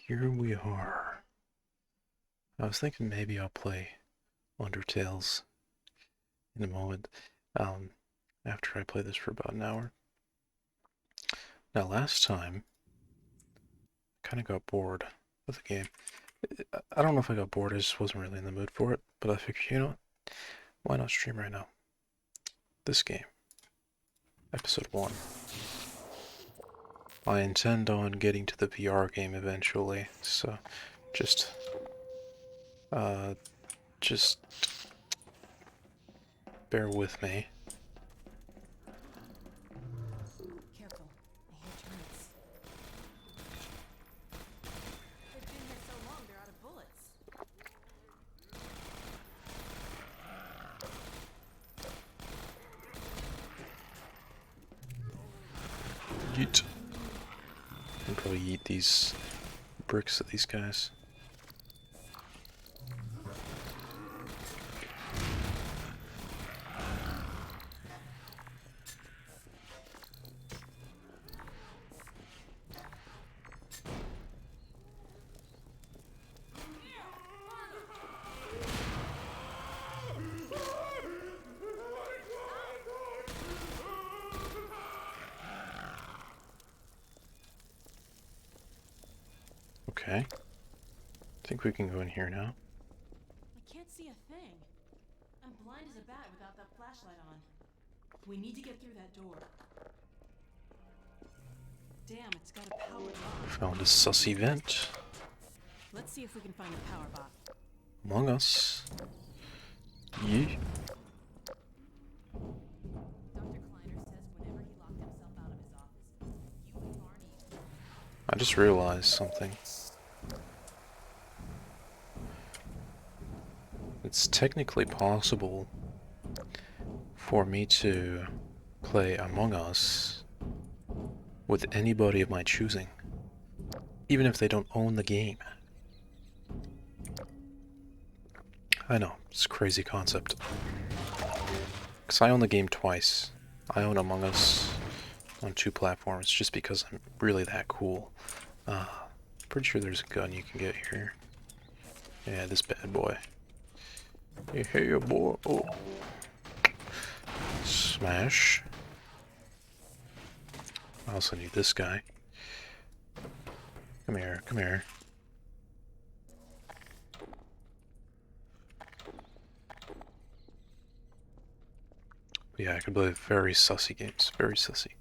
here we are. I was thinking maybe I'll play Undertales in a moment, after I play this for about an hour. Now, last time, I kind of got bored with the game. I don't know if I got bored, I just wasn't really in the mood for it, but I figured, you know what? Why not stream right now? This game. Episode 1. I intend on getting to the VR game eventually, so just bear with me. Careful. I hear turrets. They've been here so long, they're out of bullets. Yeet. I'll probably eat these bricks at these guys. Okay. I think we can go in here now. I can't see a thing. I'm blind as a bat without that flashlight on. We need to get through that door. Damn, it's got a power box. Found a sussy vent. Let's see if we can find the power box. Among Us. Yee. Dr. Kleiner says whenever he locked himself out of his office, you and Barney... I just realized something. It's technically possible for me to play Among Us with anybody of my choosing, even if they don't own the game. I know, it's a crazy concept. Because I own the game twice. I own Among Us on 2 platforms just because I'm really that cool. Pretty sure there's a gun you can get here. Yeah, this bad boy. Hey, boy. Oh. Smash. I also need this guy. Come here, come here. But yeah, I can play very sussy games. Very sussy.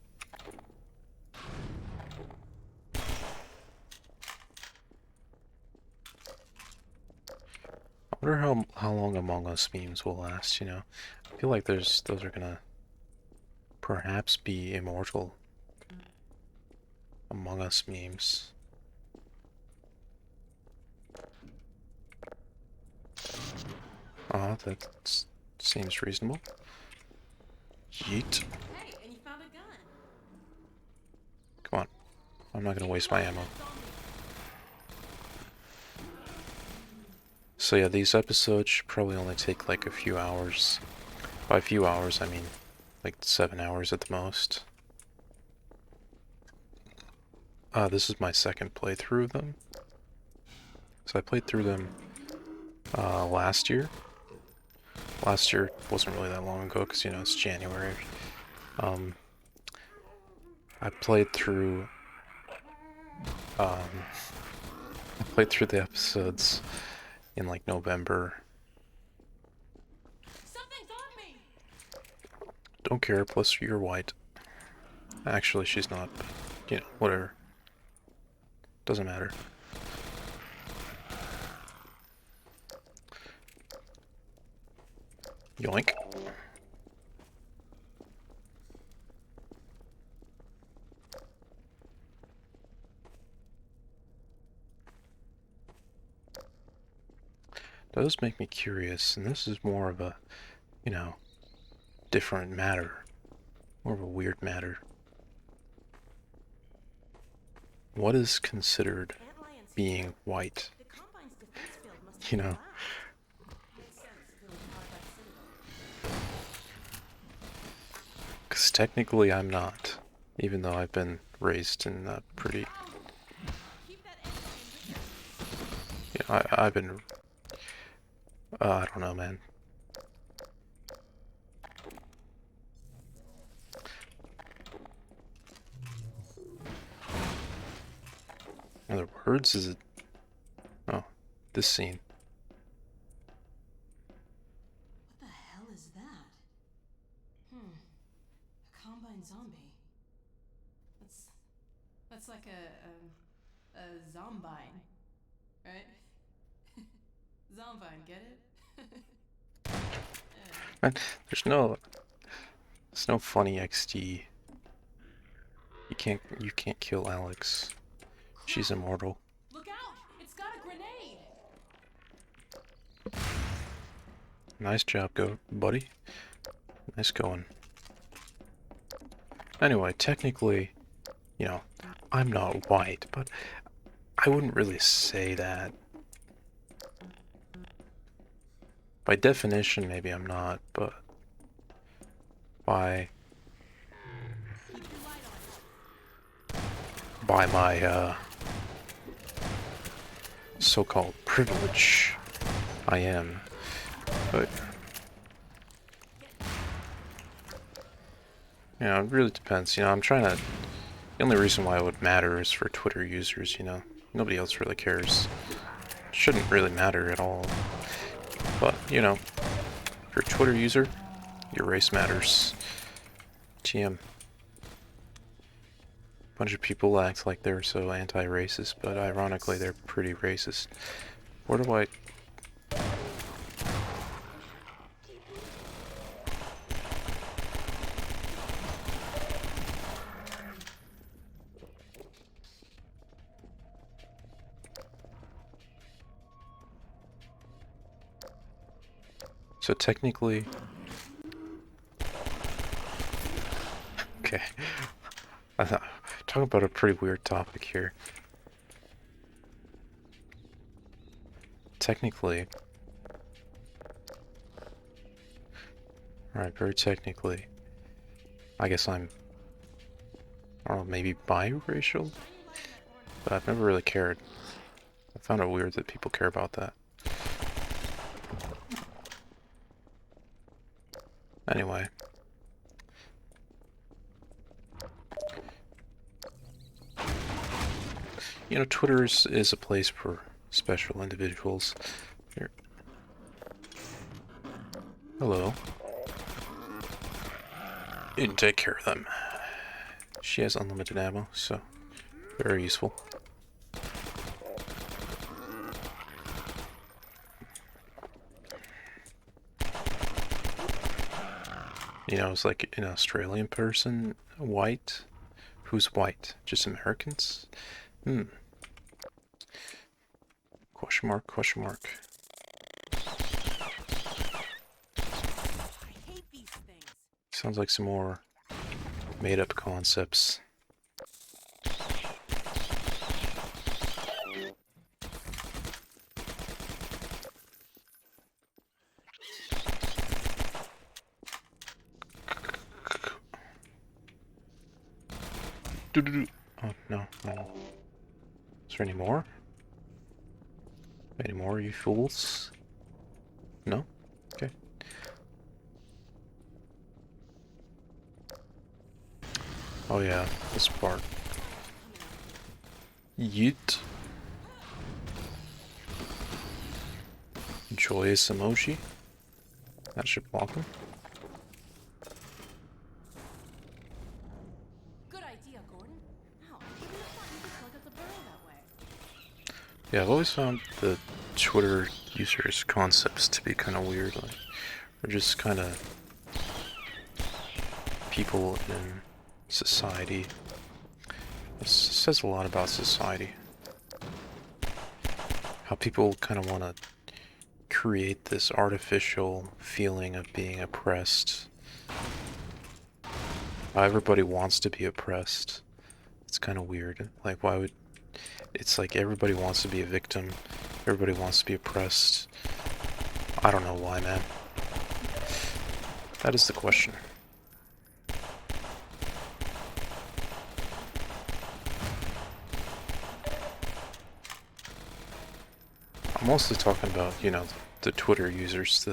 I wonder how long Among Us memes will last, you know? I feel like those are gonna perhaps be immortal. Among Us memes. That seems reasonable. Yeet. Hey, and you found a gun! Come on. I'm not gonna waste my ammo. So yeah, these episodes should probably only take like a few hours. By a few hours, I mean like 7 hours at the most. This is my second playthrough of them. So I played through them last year. Last year wasn't really that long ago because, you know, it's January. I played through the episodes in like November. Something's on me! Don't care, plus you're white. Actually, she's not, but, you know, whatever. Doesn't matter. Yoink. Does make me curious, and this is more of a, you know, different matter. More of a weird matter. What is considered being white? The Combine's defense field must You know? Makes sense, really powered by the Citadel. Because technically I'm not, even though I've been raised in a pretty Keep that energy in Yeah, I've been. I don't know, man. Other words? Is it? Oh, this scene. What the hell is that? A combine zombie. That's like a zombine, right? Zombine, get it? There's no funny XD. You can't kill Alex. She's immortal. Look out! It's got a grenade! Nice job, buddy. Nice going. Anyway, technically, you know, I'm not white, but I wouldn't really say that. By definition, maybe I'm not, but by my so-called privilege, I am. But you know, it really depends. You know, I'm trying to. The only reason why it would matter is for Twitter users. You know, nobody else really cares. It shouldn't really matter at all. But you know, if you're a Twitter user, your race matters. TM. Bunch of people act like they're so anti-racist, but ironically they're pretty racist. Where do I... So technically... Okay. Talk about a pretty weird topic here. Technically... Alright, very technically. I guess I'm... I don't know, maybe biracial? But I've never really cared. I found it weird that people care about that. Anyway. You know, Twitter is a place for special individuals. Here. Hello. You can take care of them. She has unlimited ammo, so very useful. You know, it's like an Australian person, white. Who's white? Just Americans? Question mark, question mark. I hate these things. Sounds like some more made-up concepts. Oh, no. Is there any more? Any more, you fools? No? Okay. Oh yeah, this part. Yeet. Joyous emoji. That should block him. Good idea, Gordon. Ow, even if not, you could plug up the burrow that way. Yeah, I've always found the Twitter users' concepts to be kind of weird. Like, they're just kind of people in society. It says a lot about society. How people kind of want to create this artificial feeling of being oppressed. How everybody wants to be oppressed. It's kind of weird. Like, why would... It's like everybody wants to be a victim. Everybody wants to be oppressed. I don't know why, man. That is the question. I'm mostly talking about, you know, the Twitter users,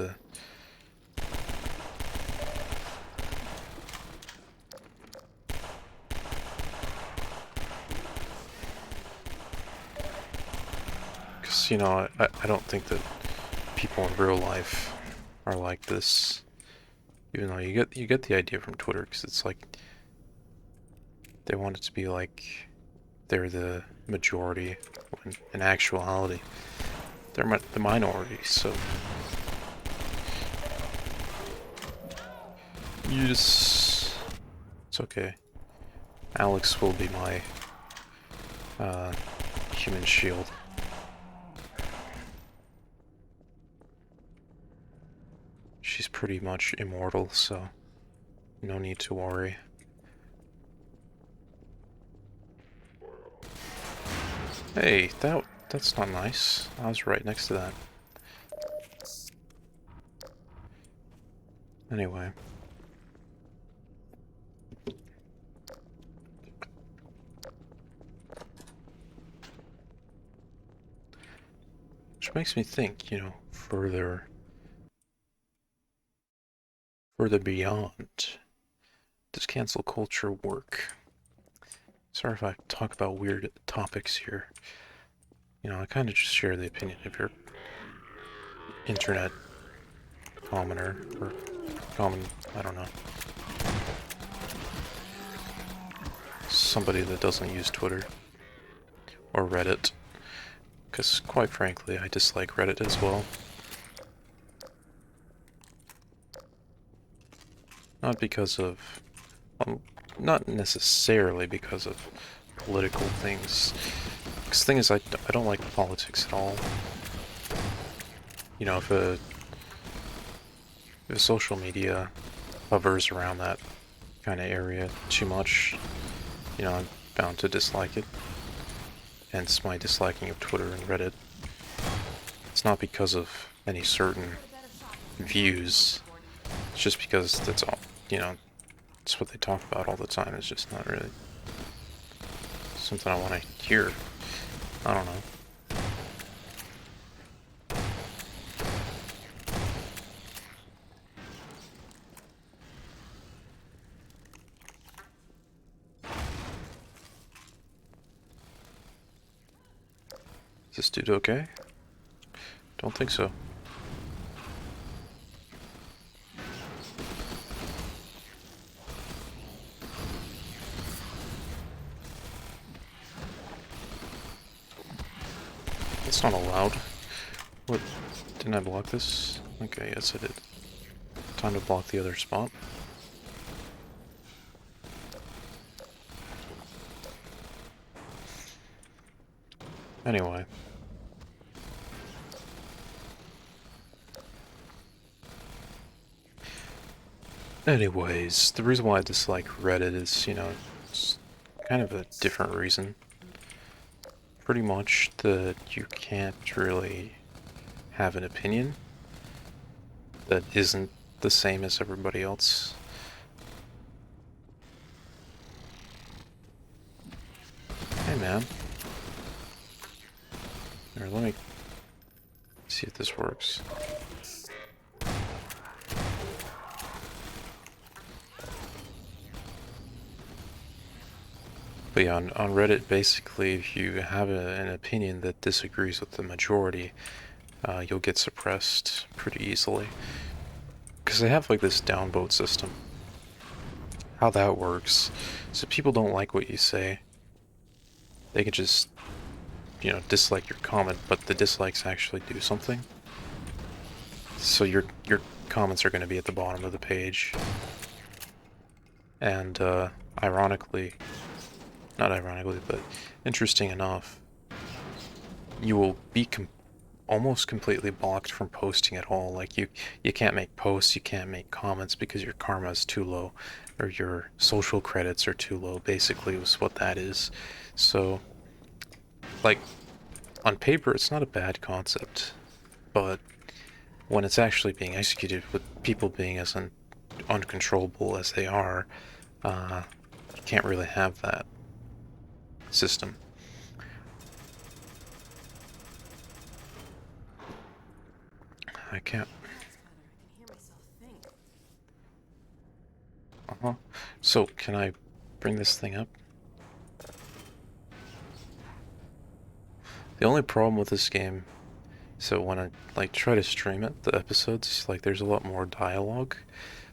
because, you know, I don't think that people in real life are like this. Even though you get the idea from Twitter, because it's like they want it to be like they're the majority, when in actuality they're the minority. So you just, it's okay. Alex will be my human shield. She's pretty much immortal, so no need to worry. Hey, that's not nice. I was right next to that. Anyway. Which makes me think, you know, further beyond, does cancel culture work? Sorry if I talk about weird topics here. You know, I kind of just share the opinion of your internet commoner, or common, I don't know. Somebody that doesn't use Twitter or Reddit. Because, quite frankly, I dislike Reddit as well. Not because of... not necessarily because of political things. Because the thing is, I don't like politics at all. You know, if social media hovers around that kind of area too much, you know, I'm bound to dislike it. Hence my disliking of Twitter and Reddit. It's not because of any certain views. It's just because that's all, you know, it's what they talk about all the time. It's just not really something I want to hear. I don't know. Is this dude okay? Don't think so. It's not allowed. What? Didn't I block this? Okay, yes I did. Time to block the other spot. Anyway. Anyways, the reason why I dislike Reddit is, you know, it's kind of a different reason. Pretty much that you can't really have an opinion that isn't the same as everybody else. Hey man. Here, let me see if this works. But yeah, on Reddit, basically, if you have an opinion that disagrees with the majority, you'll get suppressed pretty easily. Because they have like this downvote system. How that works, so people don't like what you say, they can just, you know, dislike your comment, but the dislikes actually do something. So your comments are going to be at the bottom of the page. And ironically, not ironically, but interesting enough, you will be almost completely blocked from posting at all. Like you can't make posts, you can't make comments because your karma is too low, or your social credits are too low, basically is what that is. So, like, on paper it's not a bad concept, but when it's actually being executed with people being as uncontrollable as they are, you can't really have that system. I can't. That's better. I can hear myself think. Uh-huh. So, can I bring this thing up? The only problem with this game, so when I like try to stream it, the episodes, like there's a lot more dialogue,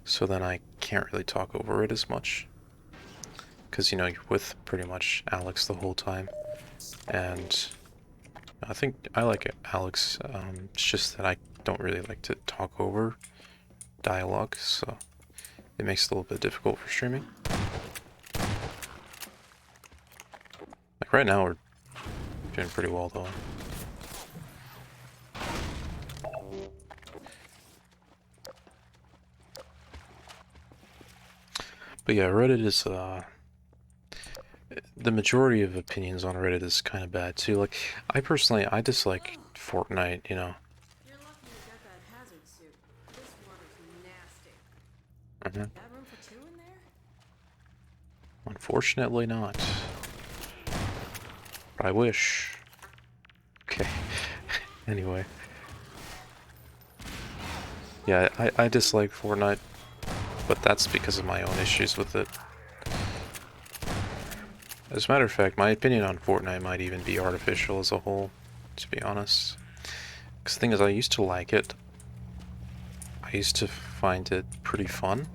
so then I can't really talk over it as much. Because, you know, you're with pretty much Alex the whole time. And I think I like it, Alex. It's just that I don't really like to talk over dialogue, so it makes it a little bit difficult for streaming. Like right now we're doing pretty well though. But yeah, Reddit is the majority of opinions on Reddit is kind of bad too. Like I personally I dislike Fortnite, you know. You're lucky you got that hazard suit. This water's nasty. Mhm. Got room for two in there? Unfortunately not. But I wish. Okay. Anyway. Yeah, I dislike Fortnite, but that's because of my own issues with it. As a matter of fact, my opinion on Fortnite might even be artificial as a whole, to be honest. Because the thing is, I used to like it. I used to find it pretty fun.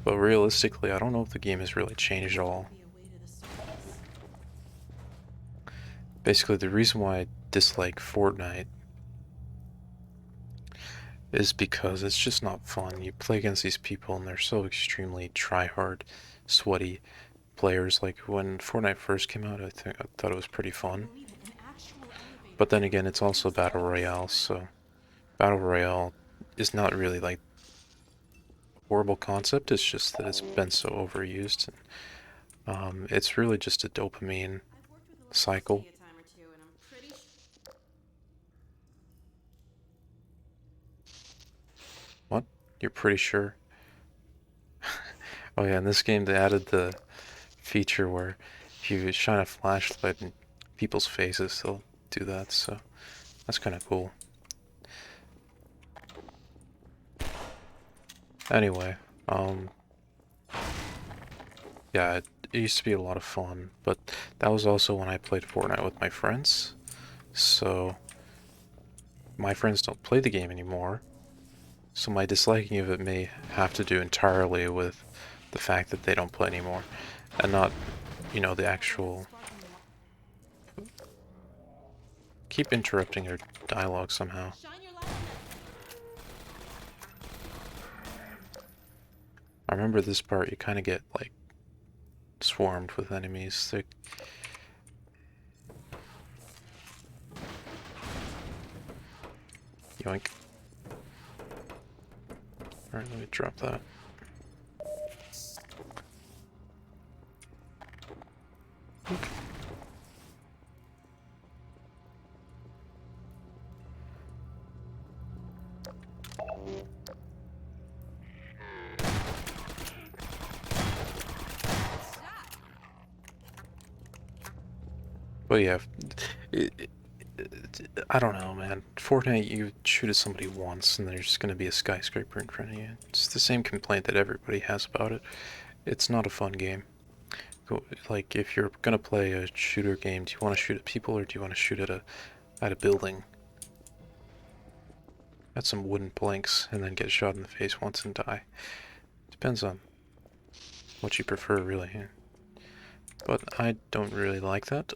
But realistically, I don't know if the game has really changed at all. Be a way to the surface. Basically, the reason why I dislike Fortnite is because it's just not fun. You play against these people and they're so extremely try-hard, sweaty players. Like when Fortnite first came out, I thought it was pretty fun. Believe it, an actual elevator. But then again, it's also Battle Royale, so Battle Royale is not really like a horrible concept, it's just that it's been so overused. And, it's really just a dopamine I've worked with cycle. electricity a time or two, and I'm pretty What? You're pretty sure? Oh yeah, in this game they added the feature where if you shine a flashlight in people's faces, they'll do that, so that's kind of cool. Anyway, yeah, it used to be a lot of fun, but that was also when I played Fortnite with my friends, so my friends don't play the game anymore, so my disliking of it may have to do entirely with the fact that they don't play anymore, and not, you know, the actual... Keep interrupting your dialogue somehow. shine your light on I remember this part, you kind of get, like, swarmed with enemies. They're... Yoink. Alright, let me drop that. Okay. But yeah, I don't know, man. Fortnite, you shoot at somebody once and there's going to be a skyscraper in front of you. It's the same complaint that everybody has about it. It's not a fun game. Like, if you're going to play a shooter game, do you want to shoot at people or do you want to shoot at a building? At some wooden planks and then get shot in the face once and die. Depends on what you prefer, really. But I don't really like that.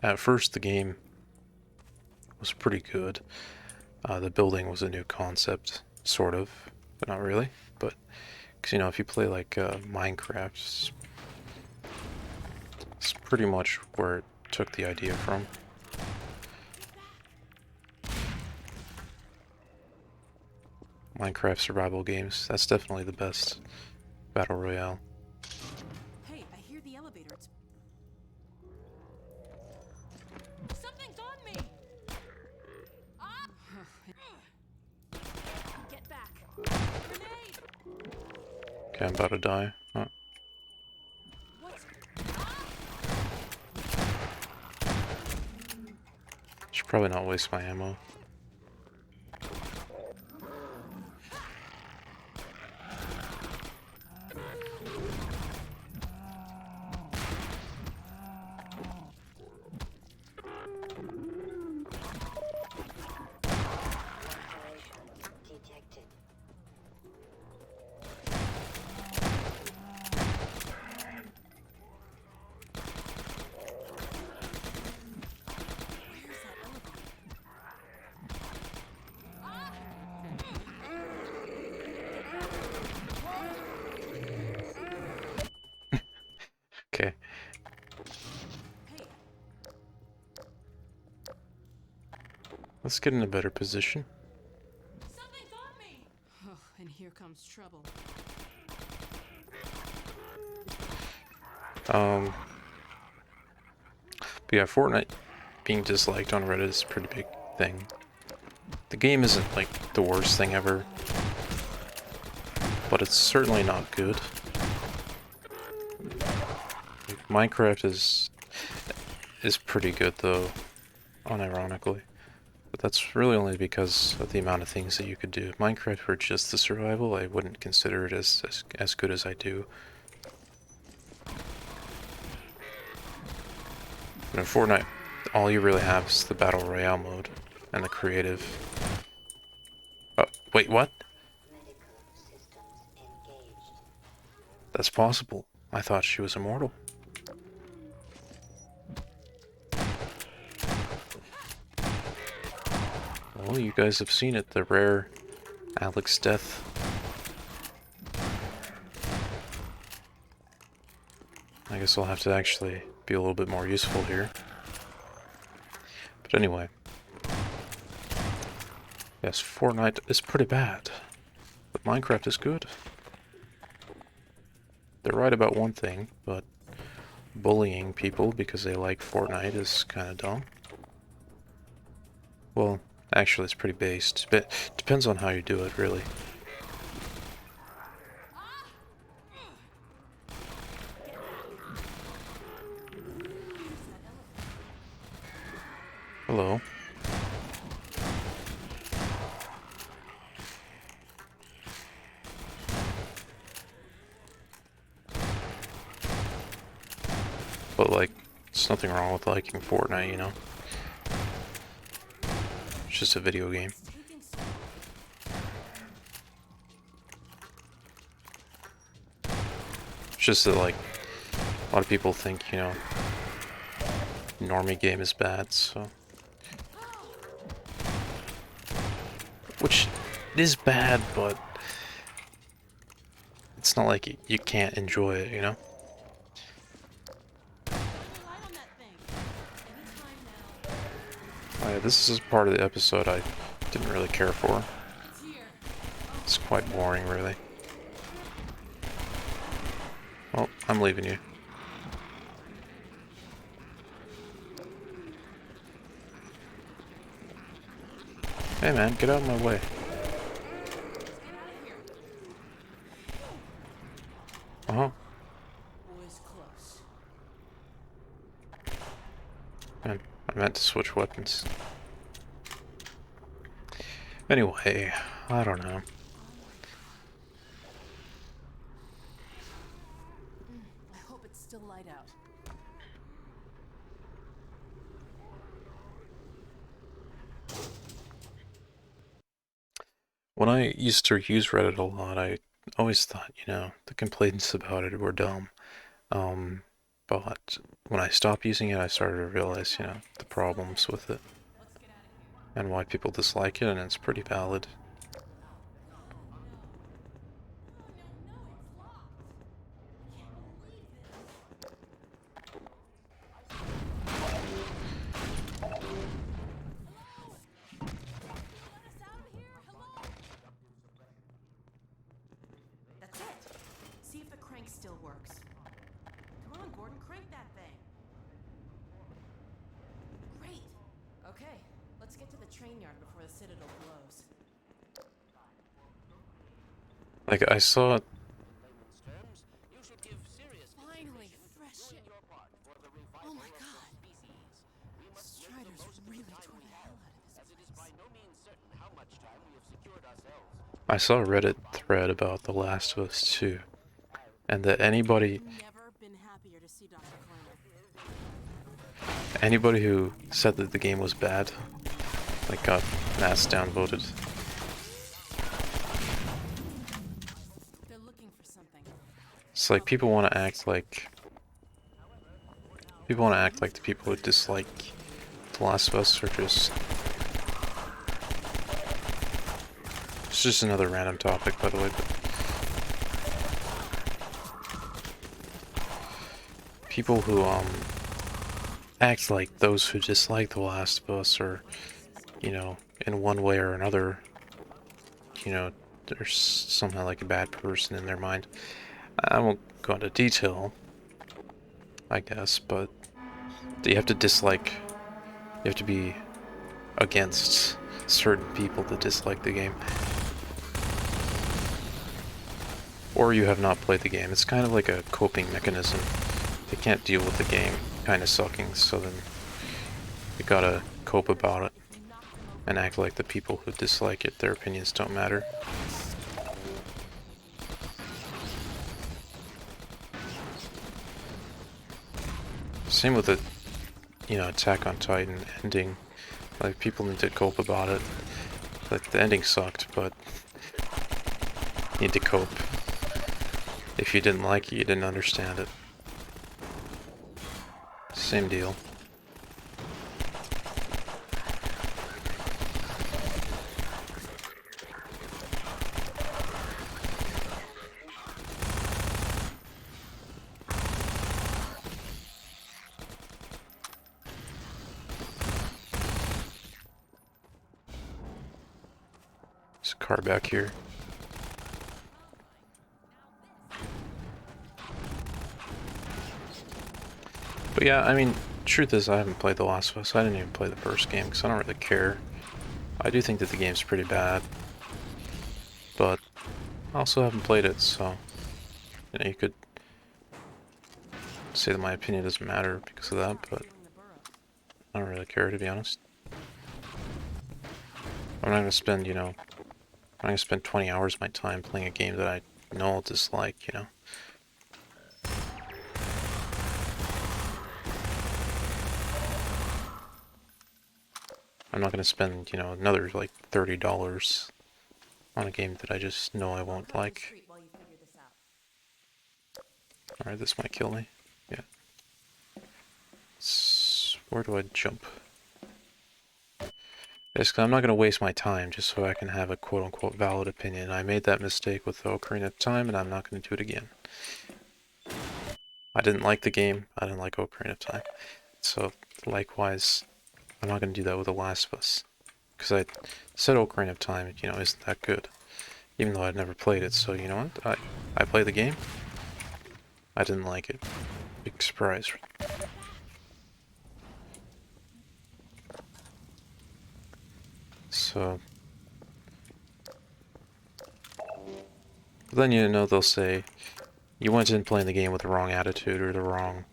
At first, the game was pretty good. The building was a new concept, sort of, but not really. But, because, you know, if you play, like, Minecraft, it's pretty much where it took the idea from. Minecraft survival games, that's definitely the best Battle Royale. Hey, I hear the elevator. Something's on me! Ah! Get back! Grenade! Okay, I'm about to die. Oh. What's... Ah! Should probably not waste my ammo. Detected. Where's that elevator? Okay. Hey, Let's get in a better position. something's on me! Oh, and here comes trouble. But yeah, Fortnite being disliked on Reddit is a pretty big thing. The game isn't like the worst thing ever, but it's certainly not good. Like, Minecraft is pretty good though, unironically. But that's really only because of the amount of things that you could do. If Minecraft were just the survival, I wouldn't consider it as good as I do. And in Fortnite, all you really have is the Battle Royale mode and the creative. Oh, wait, what? Medical systems engaged. That's possible. I thought she was immortal. Well, you guys have seen it, the rare Alex death. I guess I'll have to actually be a little bit more useful here. But anyway. Yes, Fortnite is pretty bad, but Minecraft is good. They're right about one thing, but bullying people because they like Fortnite is kind of dumb. Well, actually it's pretty based, but depends on how you do it, really. Hello. But like, there's nothing wrong with liking Fortnite, you know? It's just a video game. It's taking so It's just that like, a lot of people think, you know, normie game is bad, so... Which is bad, but it's not like you can't enjoy it, you know? light on that thing. Anytime now. Yeah, this is part of the episode I didn't really care for. It's here. It's quite boring, really. Well, I'm leaving you. Hey man, get out of my way. Uh-huh. Was close. Man, I meant to switch weapons. Anyway, I don't know. I hope it's still light out. When I used to use Reddit a lot, I always thought, you know, the complaints about it were dumb. But when I stopped using it, I started to realize, you know, the problems with it and why people dislike it, and it's pretty valid. That's it. See if the crank still works. Come on, Gordon, crank that thing. Great. Okay, let's get to the train yard before the Citadel blows. Like, I saw Finally, fresh air. Oh my god. Strider's really tore the I saw a Reddit thread about The Last of Us 2, and that anybody Never been happier to see Dr. who said that the game was bad, like, got mass downvoted. They're looking for something. It's like people want to act like the people who dislike The Last of Us are just. It's just another random topic, by the way, but people who act like those who dislike The Last of Us are, you know, in one way or another, you know, there's somehow like a bad person in their mind. I won't go into detail, I guess, but you have to dislike, you have to be against certain people that dislike the game. Or you have not played the game. It's kind of like a coping mechanism. They can't deal with the game kind of sucking, so then you gotta cope about it and act like the people who dislike it, their opinions don't matter. Same with the, you know, Attack on Titan ending. Like, people need to cope about it. Like, the ending sucked, but you need to cope. If you didn't like it, you didn't understand it. Same deal. There's a car back here. But yeah, I mean, truth is I haven't played The Last of Us. I didn't even play the first game because I don't really care. I do think that the game's pretty bad, but I also haven't played it, so you know, you could say that my opinion doesn't matter because of that, but I don't really care, to be honest. I'm not gonna spend, you know, I'm gonna spend 20 hours of my time playing a game that I know I'll dislike, you know. I'm not gonna spend, you know, another like $30 on a game that I just know I won't like. Alright, this might kill me. Yeah. Where do I jump? Basically, I'm not gonna waste my time just so I can have a quote-unquote valid opinion. I made that mistake with the Ocarina of Time, and I'm not gonna do it again. I didn't like the game. I didn't like Ocarina of Time. So, likewise, I'm not going to do that with The Last of Us. Because I said Ocarina of Time, you know, isn't that good. Even though I'd never played it, so you know what? I played the game. I didn't like it. Big surprise. So... then, you know, they'll say, you went in playing the game with the wrong attitude or the wrong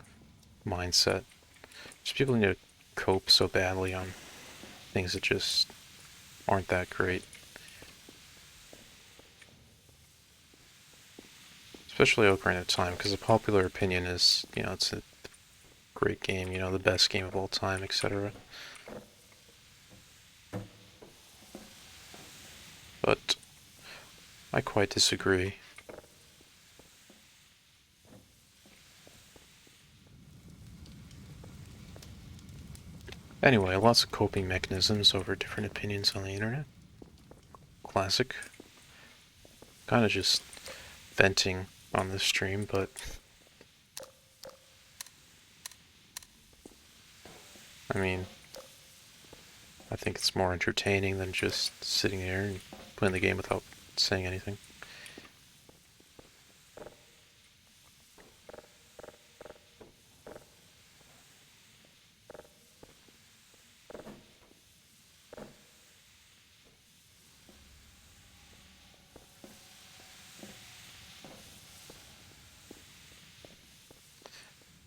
mindset. Just people need to cope so badly on things that just aren't that great. Especially Ocarina of Time, because the popular opinion is, you know, it's a great game, you know, the best game of all time, etc. But I quite disagree. Anyway, lots of coping mechanisms over different opinions on the internet. Classic. Kind of just venting on this stream, but I mean, I think it's more entertaining than just sitting there and playing the game without saying anything.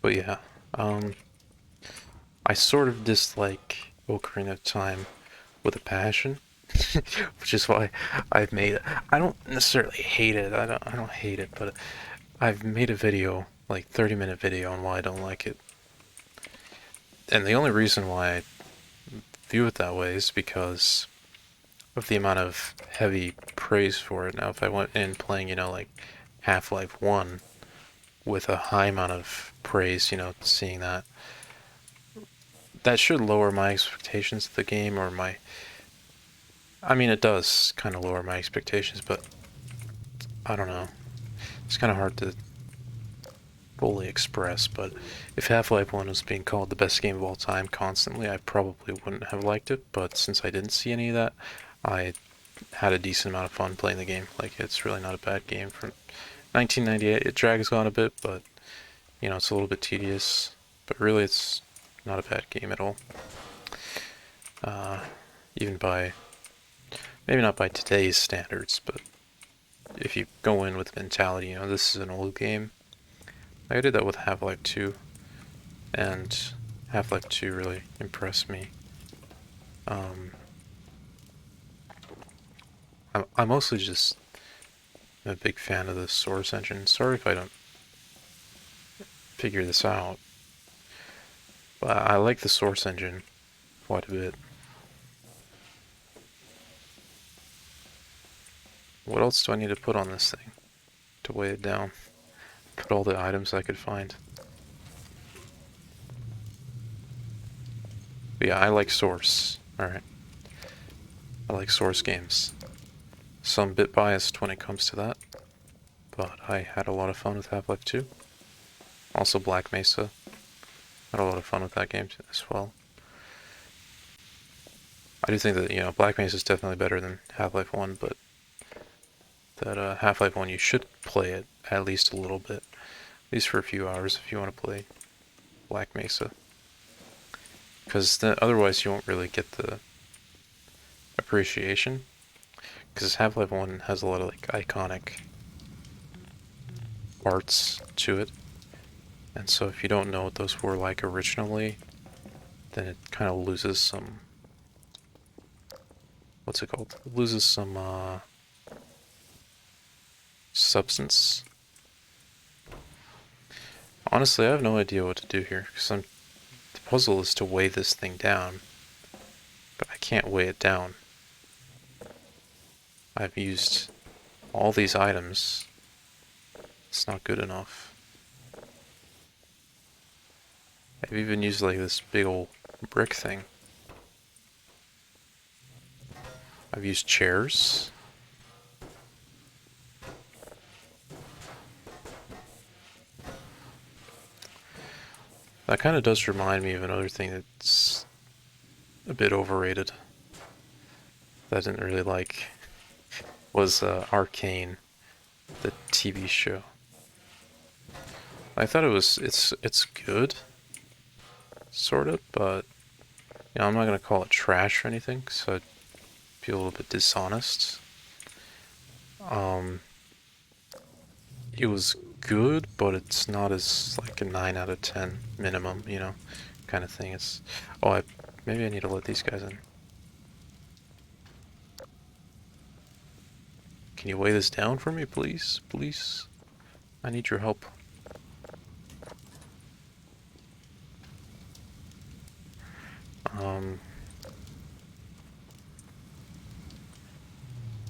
But yeah, I sort of dislike Ocarina of Time with a passion, which is why I've made. I don't necessarily hate it. I don't hate it, but I've made a video, like 30-minute video, on why I don't like it. And the only reason why I view it that way is because of the amount of heavy praise for it. Now, if I went in playing, like Half-Life 1 with a high amount of praise, seeing that should lower my expectations of the game, or I mean, it does kind of lower my expectations, but I don't know. It's kind of hard to fully express, but if Half-Life 1 was being called the best game of all time constantly, I probably wouldn't have liked it, but since I didn't see any of that, I had a decent amount of fun playing the game. Like, it's really not a bad game. From 1998, it drags on a bit, but, it's a little bit tedious, but really it's not a bad game at all. Even by, maybe not by today's standards, but if you go in with the mentality, this is an old game. I did that with Half-Life 2, and Half-Life 2 really impressed me. I'm mostly just a big fan of the Source engine. Sorry if I don't figure this out, but I like the Source engine quite a bit. What else do I need to put on this thing to weigh it down? Put all the items I could find. But yeah, I like Source. Alright. I like Source games. Some bit biased when it comes to that, but I had a lot of fun with Half-Life 2. Also Black Mesa. Had a lot of fun with that game as well. I do think that, Black Mesa is definitely better than Half-Life 1, but that Half-Life 1, you should play it at least a little bit. At least for a few hours if you want to play Black Mesa. Because otherwise you won't really get the appreciation. Because Half-Life 1 has a lot of iconic parts to it. And so if you don't know what those were like originally, then it kind of loses some... What's it called? It loses some substance. Honestly, I have no idea what to do here, because the puzzle is to weigh this thing down, but I can't weigh it down. I've used all these items. It's not good enough. I've even used this big old brick thing. I've used chairs. That kind of does remind me of another thing that's a bit overrated that I didn't really like, was Arcane, the TV show. I thought it's good, sort of, but I'm not gonna call it trash or anything, so I'd feel a little bit dishonest. It was good, but it's not as a 9 out of 10 minimum, kind of thing. Maybe I need to let these guys in. Can you weigh this down for me, please? Please? I need your help.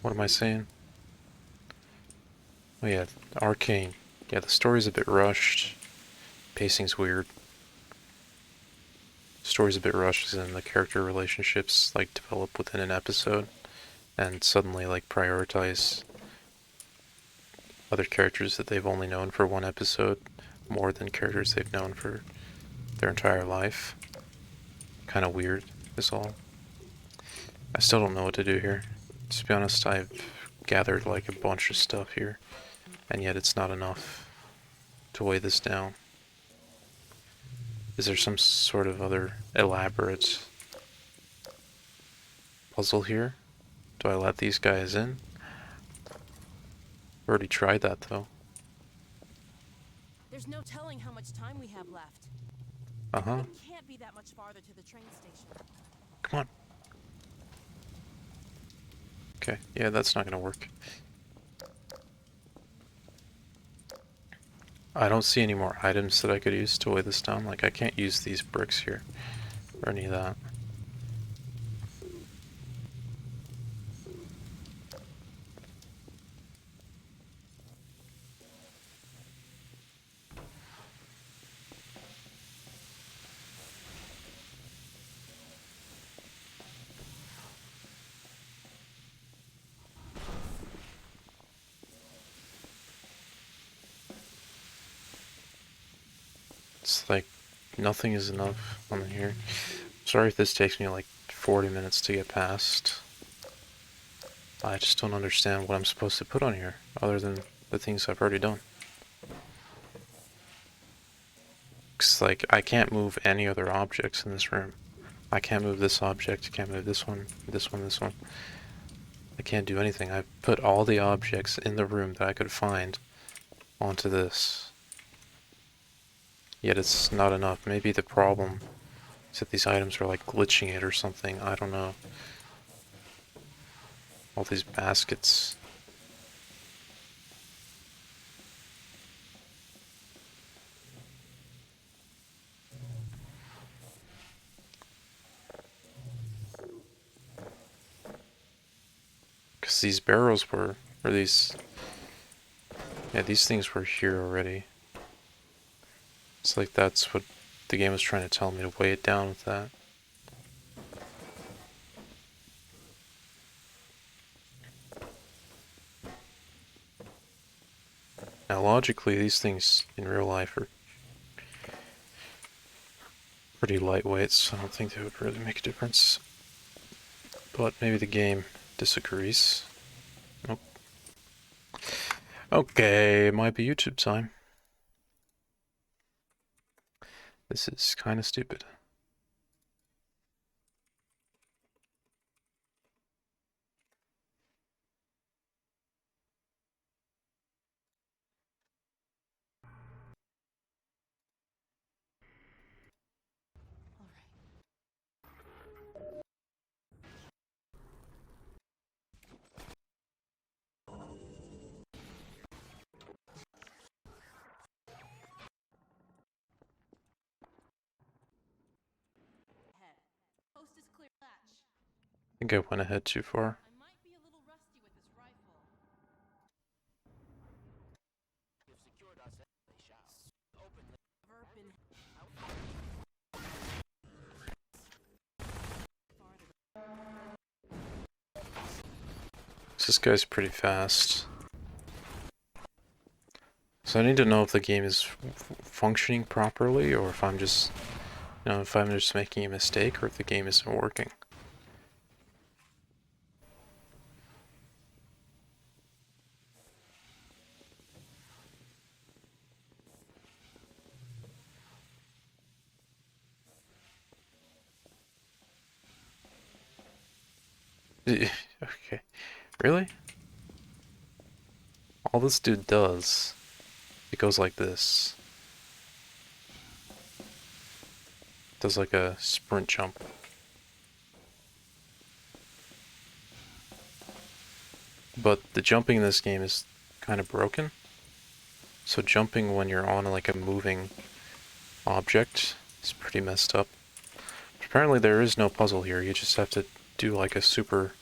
What am I saying? Oh yeah, Arcane. Yeah, the story's a bit rushed. Pacing's weird. Story's a bit rushed, and the character relationships develop within an episode, and suddenly prioritize other characters that they've only known for one episode more than characters they've known for their entire life. Kind of weird is all. I still don't know what to do here. To be honest, I've gathered a bunch of stuff here, and yet it's not enough to weigh this down. Is there some sort of other elaborate puzzle here? Do I let these guys in? I've already tried that though. There's no telling how much time we have left. Uh-huh. It can't be that much farther to the train station. Come on. Okay, yeah, that's not gonna work. I don't see any more items that I could use to weigh this down. Like, I can't use these bricks here or any of that. It's like nothing is enough on here. Sorry if this takes me like 40 minutes to get past. I just don't understand what I'm supposed to put on here other than the things I've already done. It's like I can't move any other objects in this room. I can't move this object, can't move this one, this one, this one. I can't do anything. I put all the objects in the room that I could find onto this. Yet it's not enough. Maybe the problem is that these items are like glitching it or something. I don't know. All these baskets. Because these barrels were, or these, yeah, these things were here already. It's like that's what the game was trying to tell me, to weigh it down with that. Now logically, these things in real life are pretty lightweight, so I don't think they would really make a difference. But maybe the game disagrees. Nope. Okay, it might be YouTube time. This is kind of stupid. All right. Head. Coast is clear. Latch. I think I went ahead too far. I might be a little rusty with this rifle. Ever been farther? This guy's pretty fast. So I need to know if the game is functioning properly, or if I'm just, if I'm just making a mistake, or if the game isn't working. Okay, really? All this dude does, it goes like this. Does like a sprint jump. But the jumping in this game is kind of broken. So jumping when you're on like a moving object is pretty messed up. Apparently there is no puzzle here, you just have to do like a super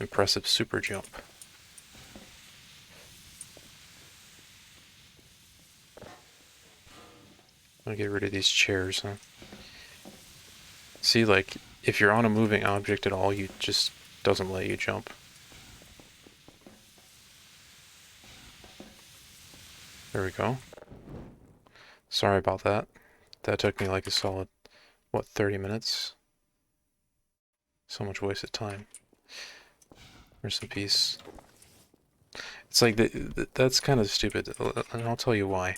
impressive super jump. I'm gonna get rid of these chairs, huh? See, like, if you're on a moving object at all, you just doesn't let you jump. There we go. Sorry about that. That took me like a solid, what, 30 minutes? So much wasted time. Rest in peace. It's like, that's kind of stupid, and I'll tell you why.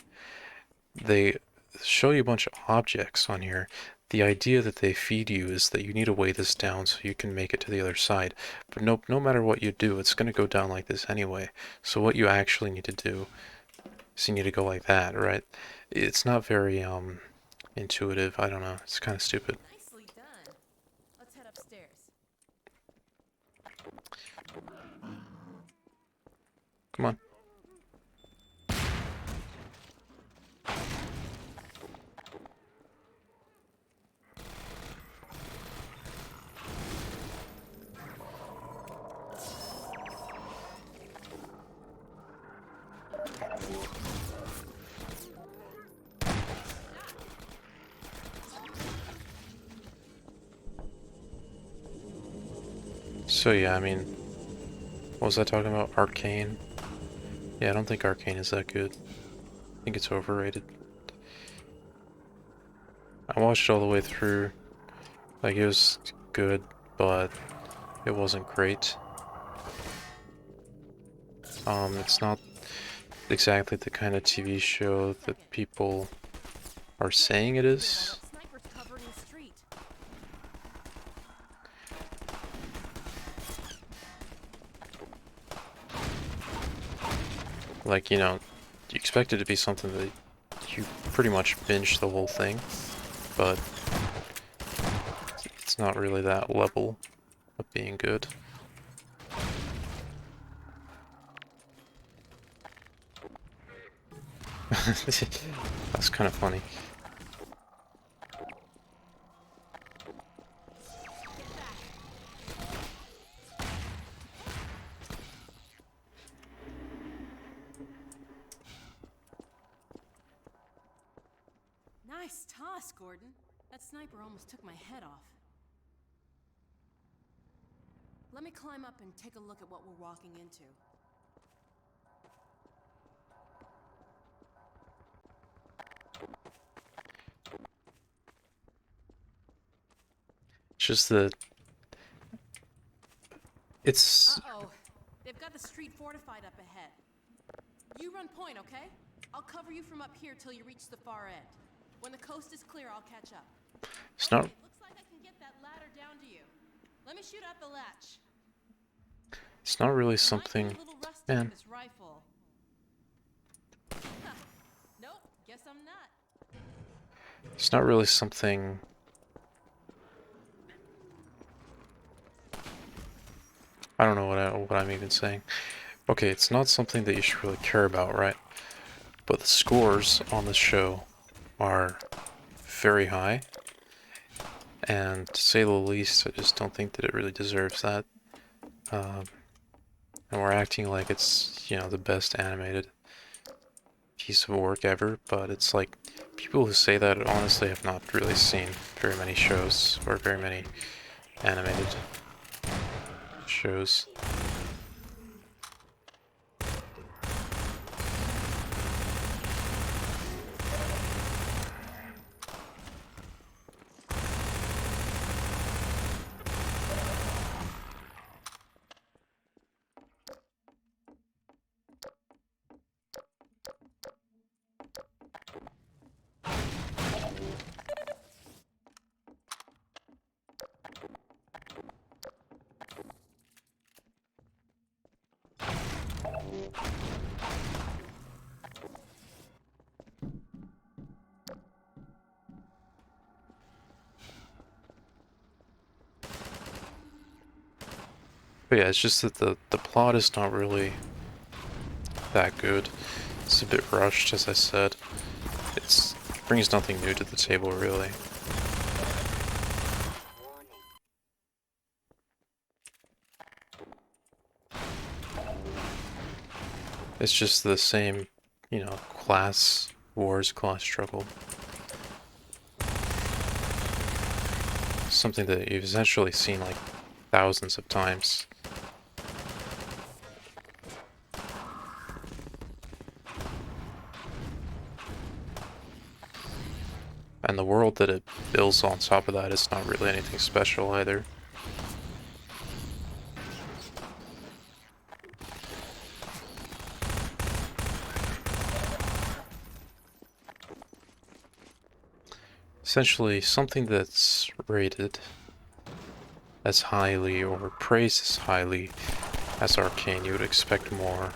They show you a bunch of objects on here. The idea that they feed you is that you need to weigh this down so you can make it to the other side. But no matter what you do, it's going to go down like this anyway. So what you actually need to do is you need to go like that, right? It's not very intuitive. I don't know. It's kind of stupid. Nicely done. Let's head upstairs. Come on. So yeah, I mean, what was I talking about? Arcane? Yeah, I don't think Arcane is that good. I think it's overrated. I watched it all the way through. Like, it was good, but it wasn't great. It's not exactly the kind of TV show that people are saying it is. Snipers covering the street. Like, you know, you expect it to be something that you pretty much binge the whole thing, but it's not really that level of being good. That's kind of funny. Nice toss, Gordon. That sniper almost took my head off. Let me climb up and take a look at what we're walking into. It's just that it's Uh-oh. They've got the street fortified up ahead. You run point, okay? I'll cover you from up here till you reach the far end. When the coast is clear, I'll catch up. it's not Okay, looks like I can get that ladder down to you. Let me shoot out the latch. it's not really Might be a something. little rusty Man. with this rifle. Huh. Nope, guess I'm not. It's not really something. I don't know what I'm even saying. Okay, it's not something that you should really care about, right? But the scores on this show are very high, and to say the least, I just don't think that it really deserves that. And we're acting like it's, you know, the best animated piece of work ever, but it's like people who say that honestly have not really seen very many shows or very many animated shows. But yeah, it's just that the plot is not really that good. It's a bit rushed, as I said. It brings nothing new to the table, really. It's just the same, you know, class wars, class struggle. Something that you've essentially seen like thousands of times. And the world that it builds on top of that is not really anything special either. Essentially, something that's rated as highly or praised as highly as Arcane, you would expect more.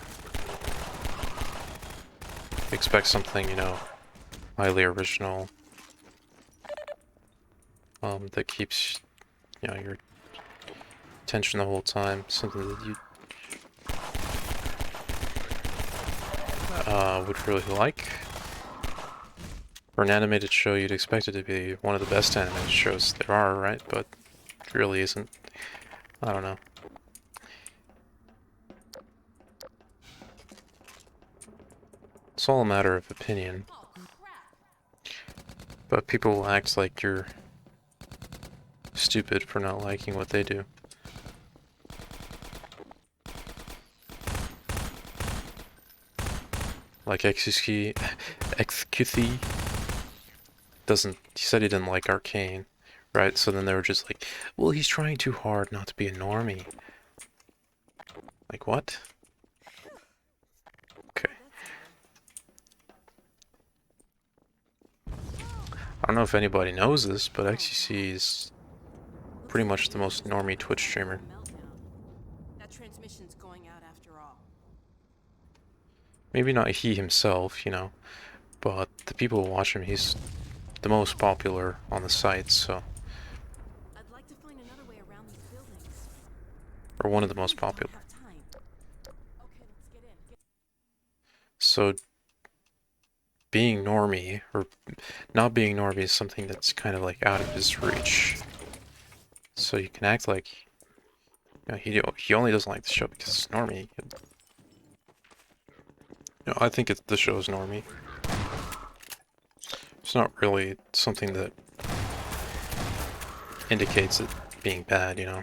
Expect something, you know, highly original, that keeps, you know, your attention the whole time. Something that you would really like. For an animated show, you'd expect it to be one of the best animated shows there are, right? But it really isn't. I don't know. It's all a matter of opinion. Oh, crap. But people will act like you're stupid for not liking what they do. Like XQC doesn't, he said he didn't like Arcane, right? So then they were just like, well, he's trying too hard not to be a normie. Like, what? Okay. I don't know if anybody knows this, but XQC is pretty much the most normie Twitch streamer. That transmission's going out after all. Maybe not he himself, you know, but the people who watch him, he's the most popular on the site, so... I'd like to find another way around these buildings. Or one of the most popular. Don't have time. Okay, let's get in. So, being normie, or not being normie, is something that's kind of like out of his reach. So you can act like, you know, he only doesn't like the show because it's normie. You know, I think the show is normie. It's not really something that indicates it being bad, you know.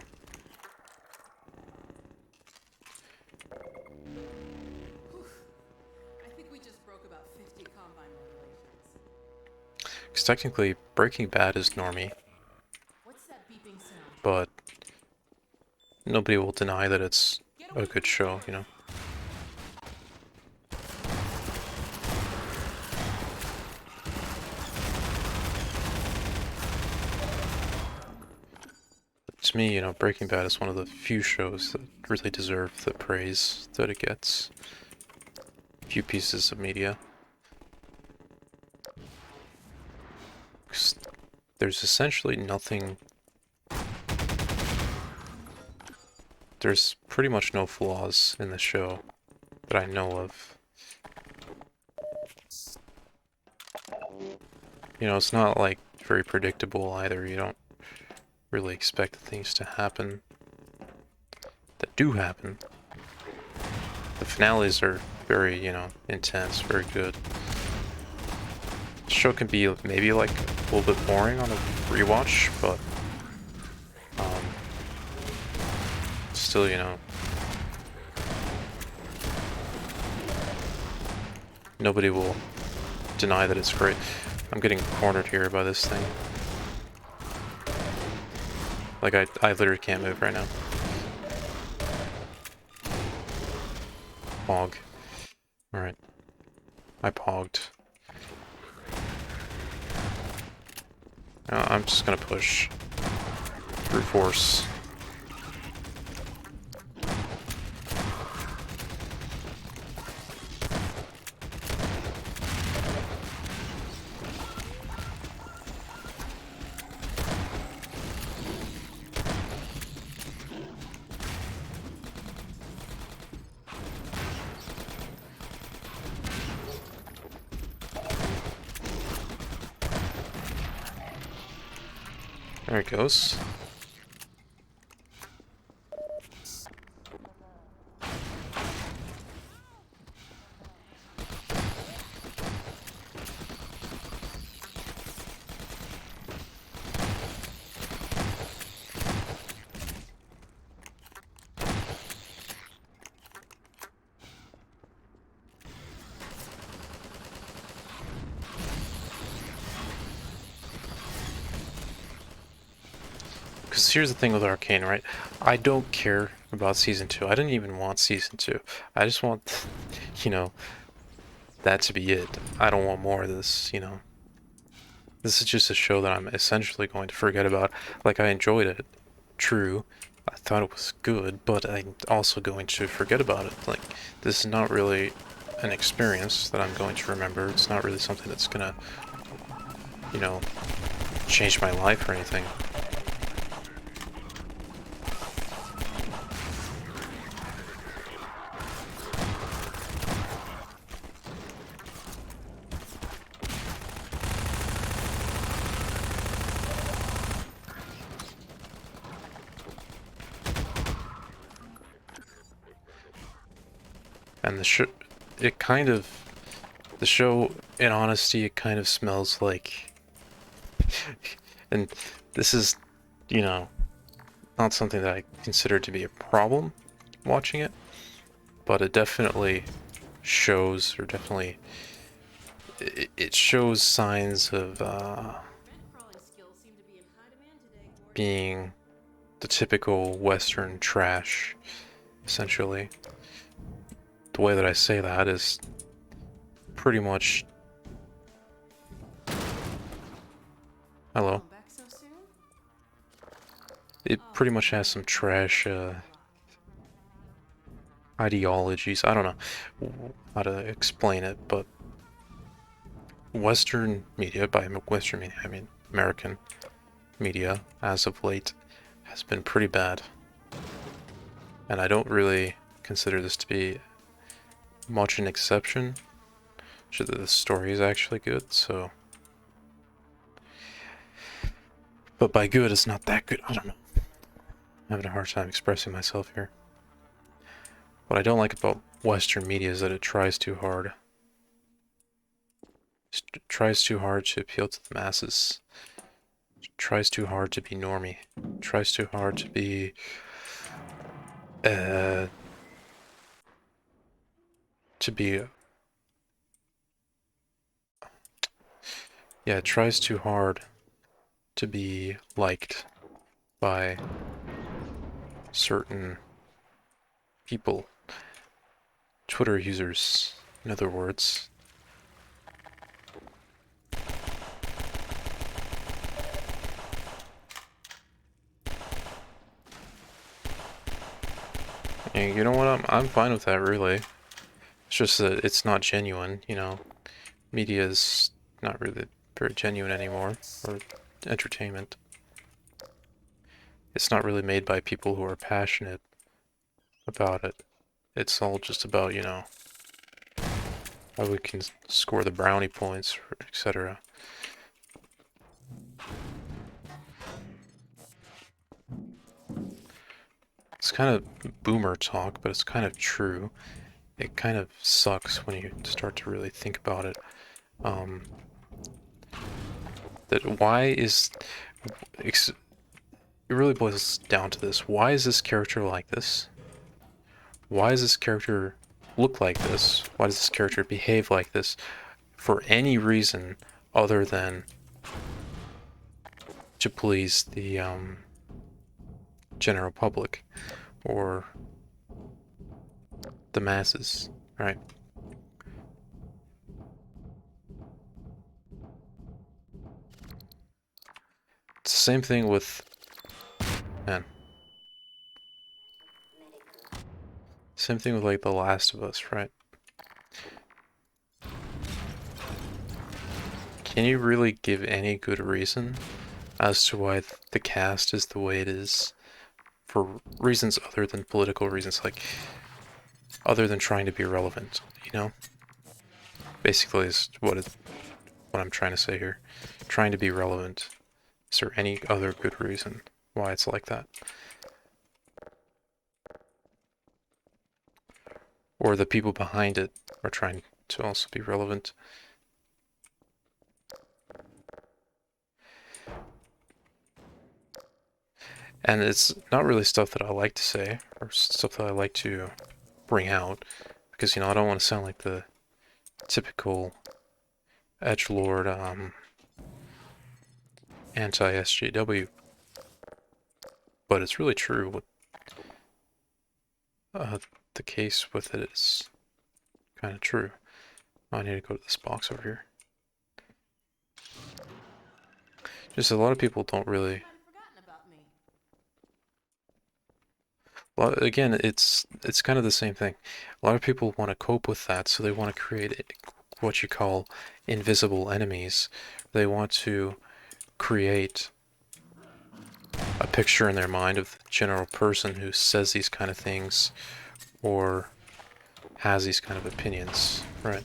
I think we just broke about 50 combine regulations. Because technically, Breaking Bad is normie, What's that beeping sound? but nobody will deny that it's a good show, you know. To me, you know, Breaking Bad is one of the few shows that really deserve the praise that it gets. Few pieces of media. 'Cause there's essentially nothing... There's pretty much no flaws in the show that I know of. You know, it's not like very predictable either. You don't really expect things to happen that do happen. The finales are very, you know, intense, very good. The show can be maybe like a little bit boring on a rewatch, but still, you know, nobody will deny that it's great. I'm getting cornered here by this thing. Like, I literally can't move right now. Pog. Alright. I pogged. I'm just gonna push. Brute force. There it goes. Because here's the thing with Arcane, right? I don't care about Season 2. I didn't even want Season 2. I just want, you know, that to be it. I don't want more of this, you know. This is just a show that I'm essentially going to forget about. Like, I enjoyed it. True. I thought it was good, but I'm also going to forget about it. Like, this is not really an experience that I'm going to remember. It's not really something that's gonna, you know, change my life or anything. And the show, it kind of, the show, in honesty, it kind of smells like, and this is, you know, not something that I consider to be a problem watching it, but it definitely shows, or definitely, it shows signs of Crawling skills seem to be in high demand today, Gordon. being the typical Western trash, essentially. The way that I say that is pretty much... Hello. Come back so soon? It pretty much has some trash ideologies. I don't know how to explain it, but Western media, by Western media I mean American media, as of late, has been pretty bad. And I don't really consider this to be much an exception. The story is actually good, so... But by good, it's not that good. I don't know. I'm having a hard time expressing myself here. What I don't like about Western media is that it tries too hard. It tries too hard to appeal to the masses. It tries too hard to be normie. It tries too hard to be... Yeah, it tries too hard to be liked by certain people. Twitter users, in other words. And you know what, I'm fine with that, really. It's just that it's not genuine, you know. Media is not really very genuine anymore, or entertainment. It's not really made by people who are passionate about it. It's all just about, you know, how we can score the brownie points, etc. It's kind of boomer talk, but it's kind of true. It kind of sucks when you start to really think about it. That why is... It really boils down to this. Why is this character like this? Why does this character look like this? Why does this character behave like this? For any reason other than to please the general public or the masses, right? It's the same thing with... Man. Same thing with, like, The Last of Us, right? Can you really give any good reason as to why the cast is the way it is? For reasons other than political reasons, like, other than trying to be relevant, you know? Basically is what I'm trying to say here. Trying to be relevant. Is there any other good reason why it's like that? Or the people behind it are trying to also be relevant. And it's not really stuff that I like to say, or stuff that I like to bring out, because, you know, I don't want to sound like the typical edgelord, anti-SJW, but it's really true. What the case with it is kind of true. Oh, I need to go to this box over here. Just a lot of people don't really... Kind of forgotten about me. Well, again, it's kind of the same thing. A lot of people want to cope with that, so they want to create what you call invisible enemies. They want to create a picture in their mind of the general person who says these kind of things or has these kind of opinions, right?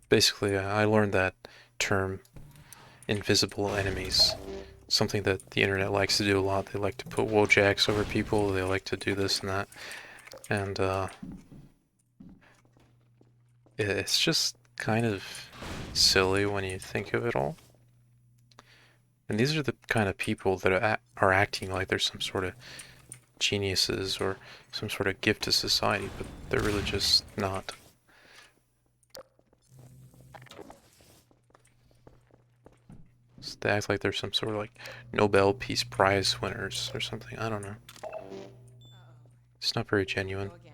Basically, I learned that term, invisible enemies. Something that the internet likes to do a lot. They like to put Wojaks over people, they like to do this and that. And It's just kind of silly when you think of it all. And these are the kind of people that are acting like they're some sort of geniuses or some sort of gift to society, but they're really just not. So they act like they're some sort of like Nobel Peace Prize winners or something. I don't know. It's not very genuine. Go again.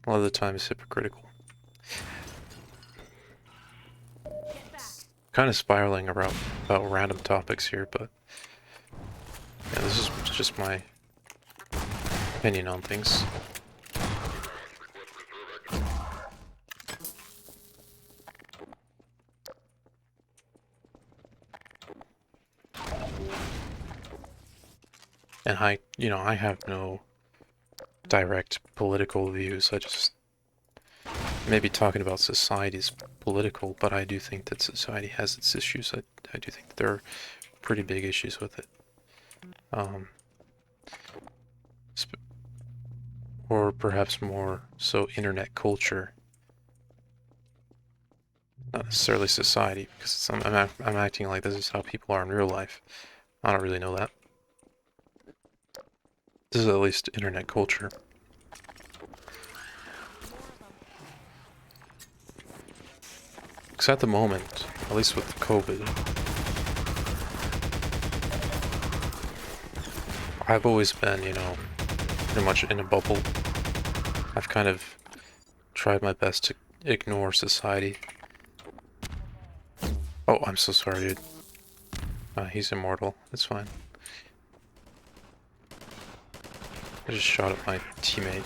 A lot of the time it's hypocritical. Get back. Kind of spiraling about random topics here, but yeah, this is just my opinion on things. And I have no direct political views. I just maybe talking about society is political, but I do think that society has its issues. I do think that there are pretty big issues with it. Or perhaps more so internet culture, not necessarily society, because I'm acting like this is how people are in real life. I don't really know that. This is at least internet culture. Because at the moment, at least with COVID, I've always been, pretty much in a bubble. I've kind of tried my best to ignore society. Oh, I'm so sorry, dude. He's immortal. It's fine. I just shot at my teammate.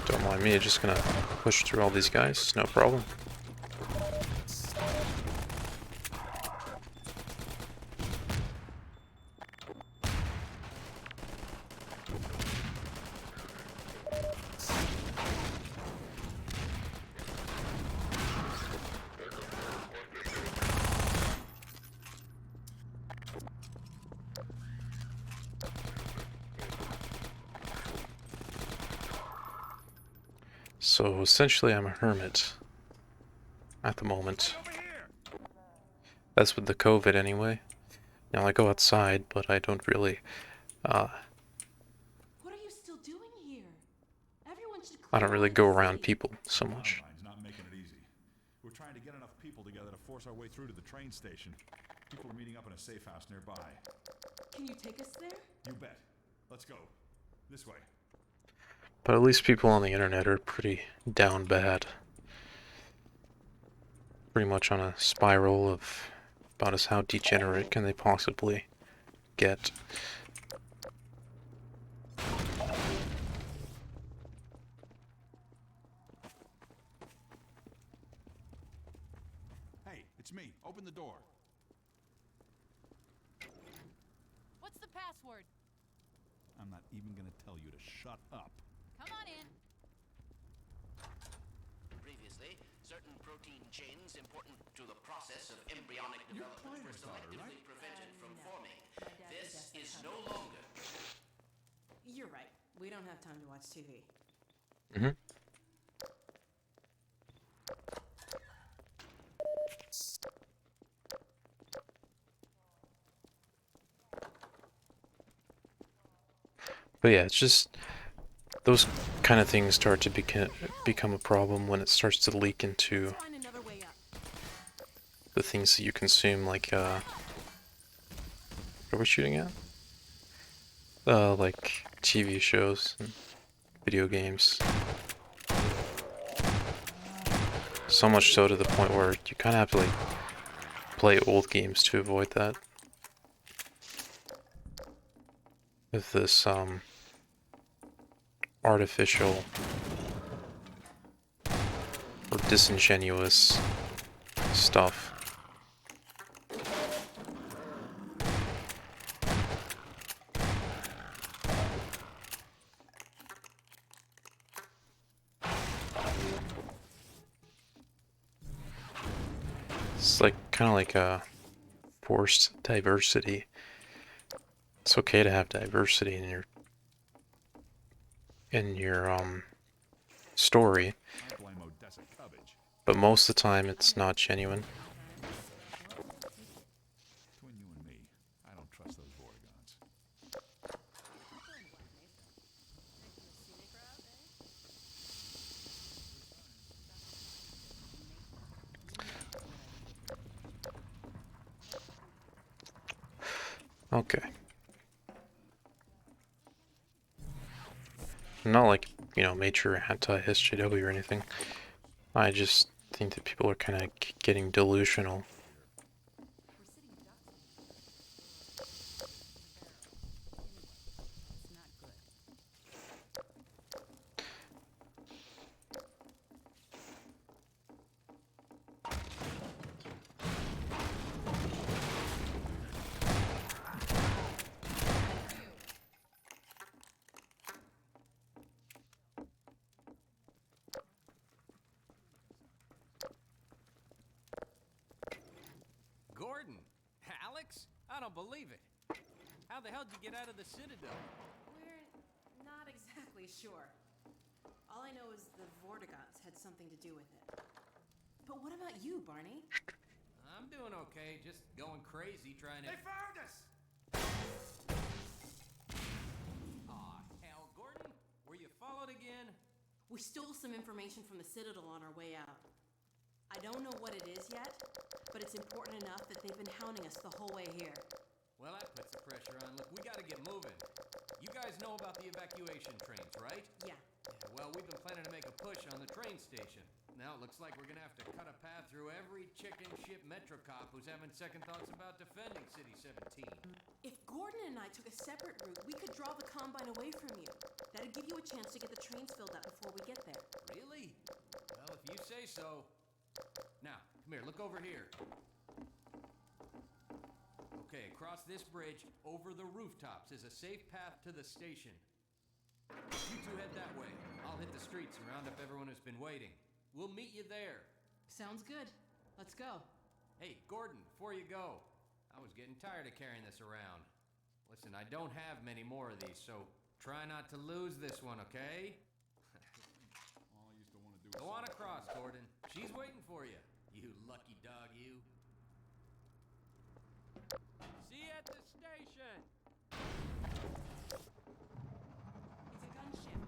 Don't mind me, I'm just gonna push through all these guys, no problem. So essentially I'm a hermit at the moment. That's with the COVID anyway. Now I go outside, but I don't really, What are you still doing here? Everyone should I clear don't really out go the around city. people so much. Caroline's not making it easy. We're trying to get enough people together to force our way through to the train station. People are meeting up in a safe house nearby. Can you take us there? You bet. Let's go. This way. But at least people on the internet are pretty down bad. Pretty much on a spiral of about as how degenerate can they possibly get. Hey, it's me. Open the door. What's the password? I'm not even gonna tell you to shut up. Come on in. Previously, certain protein chains important to the process of embryonic development were selectively prevented from forming. This is no longer. You're right. We don't have time to watch TV. Mm-hmm. But yeah, it's just those kind of things start to become a problem when it starts to leak into Let's find another way up. the things that you consume, like what are we shooting at? Like TV shows and video games. So much so to the point where you kind of have to like play old games to avoid that. With this artificial or disingenuous stuff. It's like kind of like a forced diversity. It's okay to have diversity in in your story, I blame Odessa Cubbage. but most of the time it's not genuine. Between you and me, I don't trust those Vortigons. Okay. I'm not like, major anti-SJW or anything. I just think that people are kind of getting delusional. Gordon! Alex? I don't believe it. How the hell did you get out of the Citadel? We're not exactly sure. All I know is the Vortigons had something to do with it. But what about you, Barney? I'm doing okay, just going crazy trying to... They found us! Aw, hell, Gordon? Were you followed again? We stole some information from the Citadel on our way out. I don't know what it is yet, but it's important enough that they've been hounding us the whole way here. Well, that puts the pressure on. Look, we gotta get moving. You guys know about the evacuation trains, right? Yeah. Well, we've been planning to make a push on the train station. Now it looks like we're gonna have to cut a path through every chicken shit Metro cop who's having second thoughts about defending City 17. If Gordon and I took a separate route, we could draw the Combine away from you. That'd give you a chance to get the trains filled up before we get there. Really? Well, if you say so. Now, come here, look over here. Okay, across this bridge, over the rooftops, is a safe path to the station. You two head that way. I'll hit the streets and round up everyone who's been waiting. We'll meet you there. Sounds good. Let's go. Hey, Gordon, before you go, I was getting tired of carrying this around. Listen, I don't have many more of these, so try not to lose this one, okay? All I used to want to do is... Go on across, Gordon. She's waiting for you. You lucky dog, you. See you at the station. It's a gunship.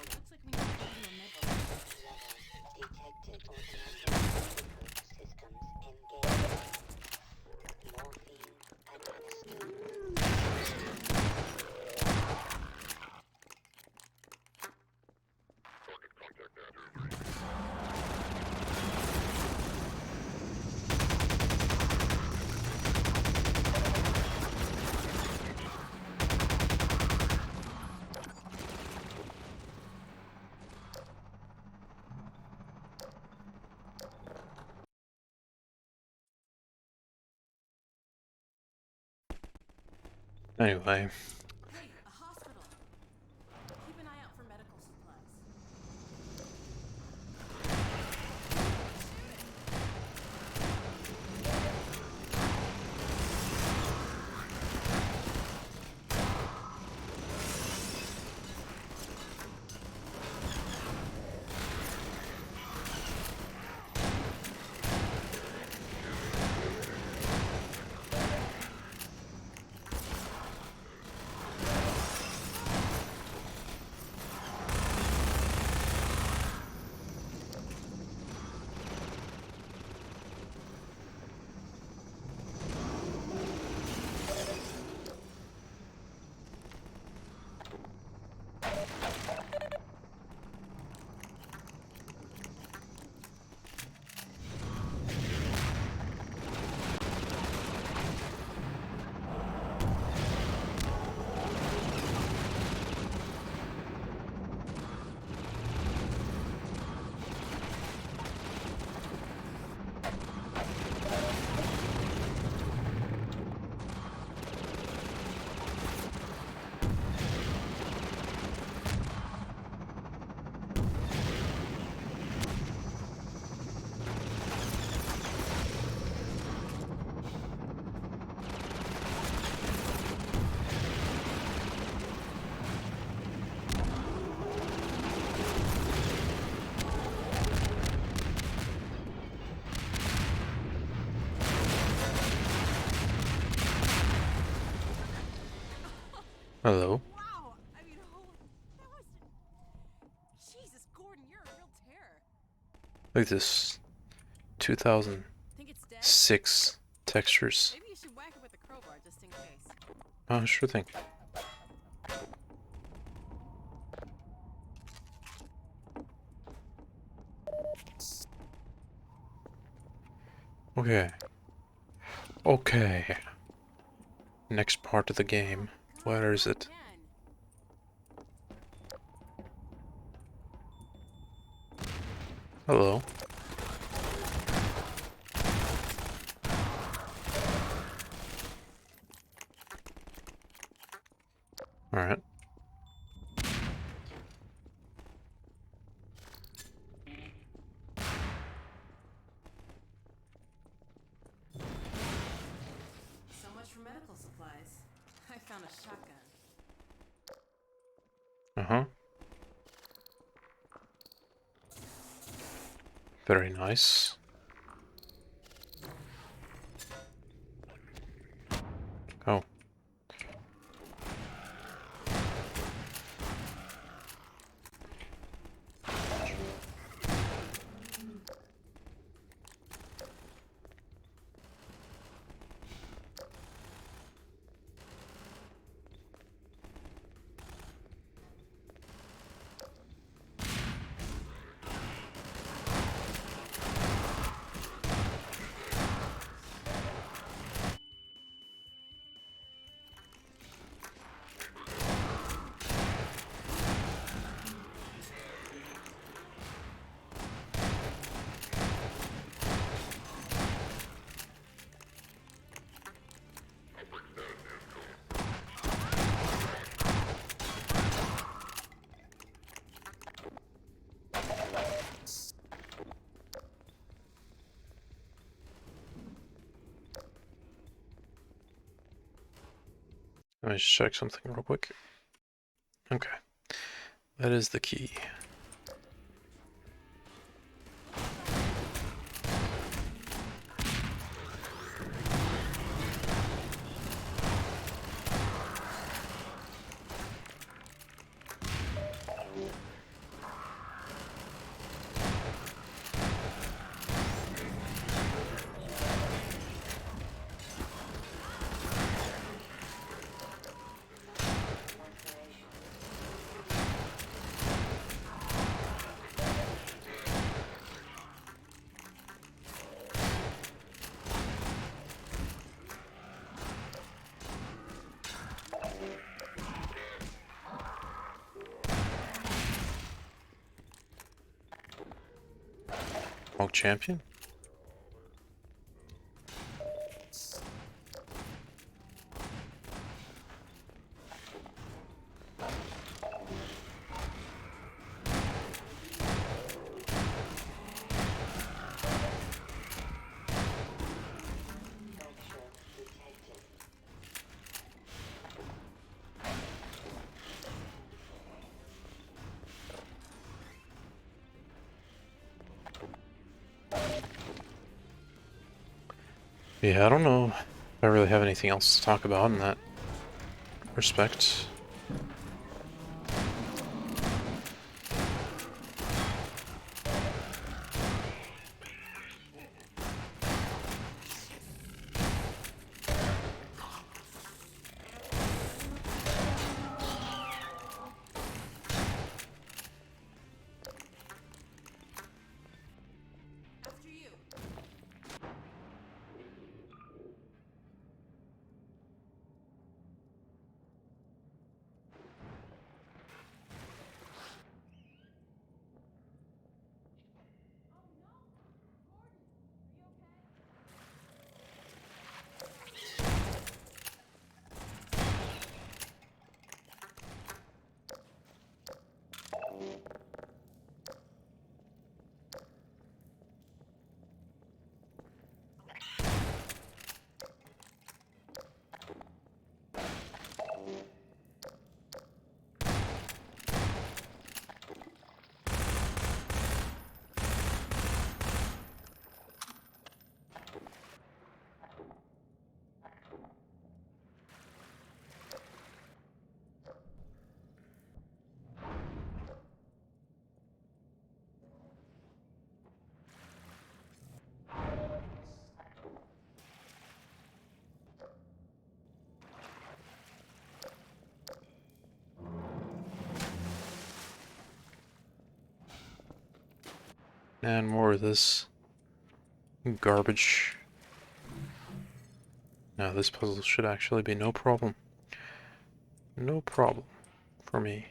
Looks like we need to do a med Detected organized medical systems engaged. Morphine administered. Anyway, Hey, a hospital. Keep an eye out for medical supplies. Hello. Wow! I mean, that was... Jesus, Gordon, you're a real terror. Look at this 2006 Think it's dead? textures. Maybe you should whack it with a crowbar just in case. Oh, sure thing. Okay. Okay. Next part of the game. Where is it? Hello. Alright. So much for medical supplies. I found a shotgun. Uh-huh. Very nice. Oh. Let me just check something real quick. Okay. That is the key. World champion? Fracture detected. Yeah, I don't know if I really have anything else to talk about in that respect. After you. And more of this garbage. Now this puzzle should actually be no problem. No problem for me.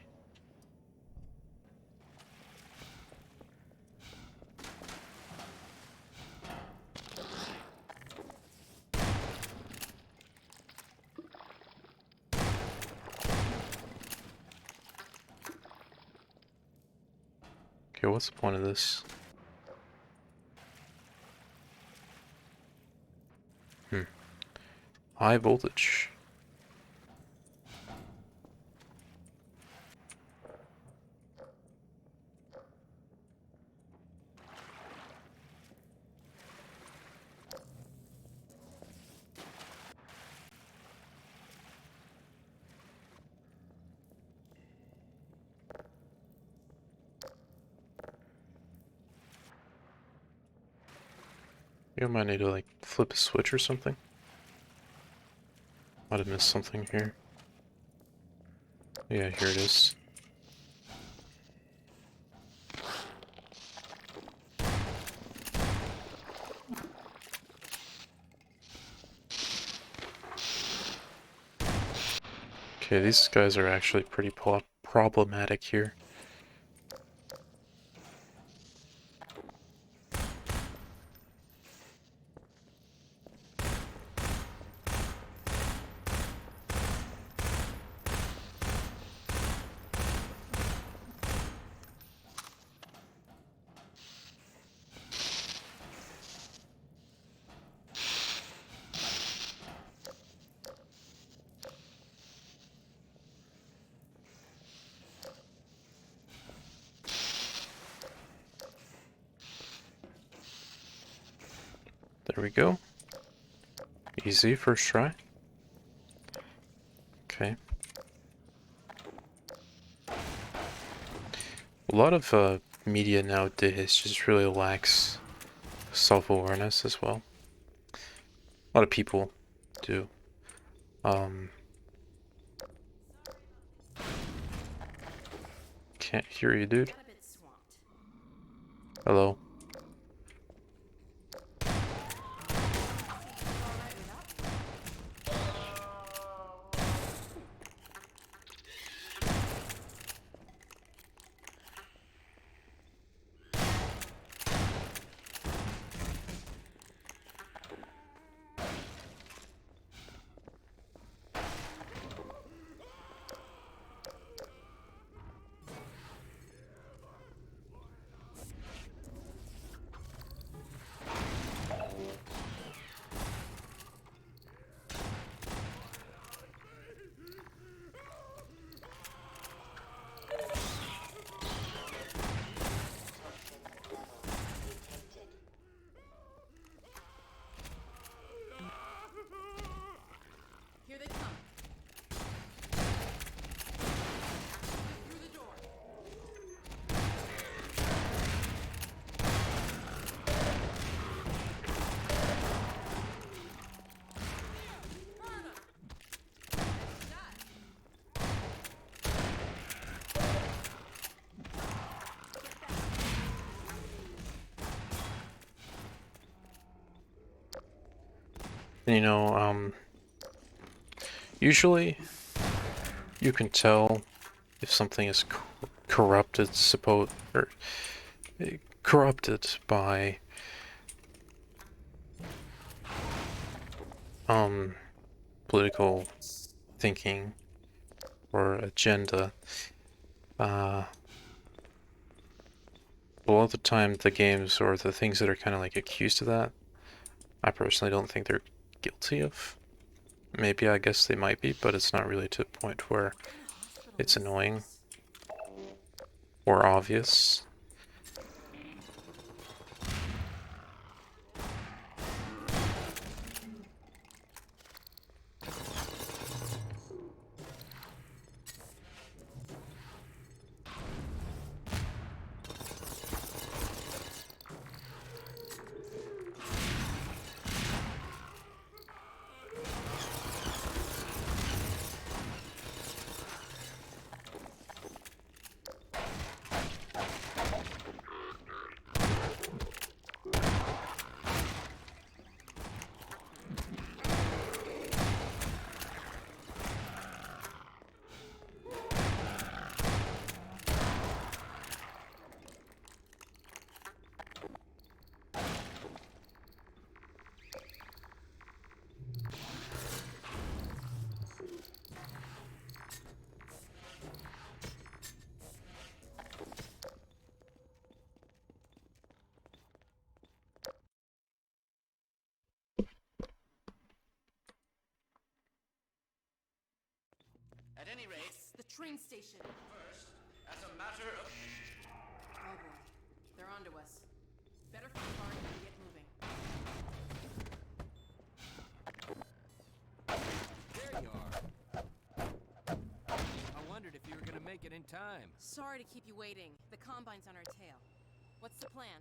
Okay, what's the point of this? High voltage. You might need to like flip a switch or something. Might have missed something here. Yeah, here it is. Okay, these guys are actually pretty problematic here. There we go. Easy, first try. Okay. A lot of media nowadays just really lacks self-awareness as well. A lot of people do. Can't hear you, dude. Got a bit swamped. Hello. Here they come. Through the door. Burn 'em. Nice shot. You know, usually you can tell if something is corrupted, corrupted by political thinking or agenda. A lot of the time the games or the things that are kind of like accused of that, I personally don't think they're guilty of. Maybe I guess they might be, but it's not really to the point where it's annoying or obvious. At any rate, Yes, the train station. first, as a matter of... Oh boy, they're onto us. Better find far end and get moving. There you are. I wondered if you were gonna make it in time. Sorry to keep you waiting. The Combine's on our tail. What's the plan?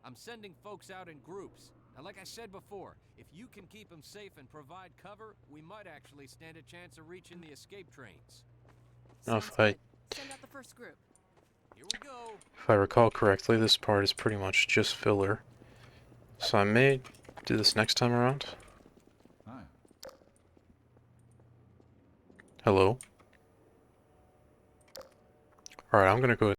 I'm sending folks out in groups. Now, like I said before, if you can keep them safe and provide cover, we might actually stand a chance of reaching the escape trains. Now, Sounds if I good. Send out the first group. Here we go. if I recall correctly, this part is pretty much just filler. So I may do this next time around. Hi. Hello. Alright, I'm gonna go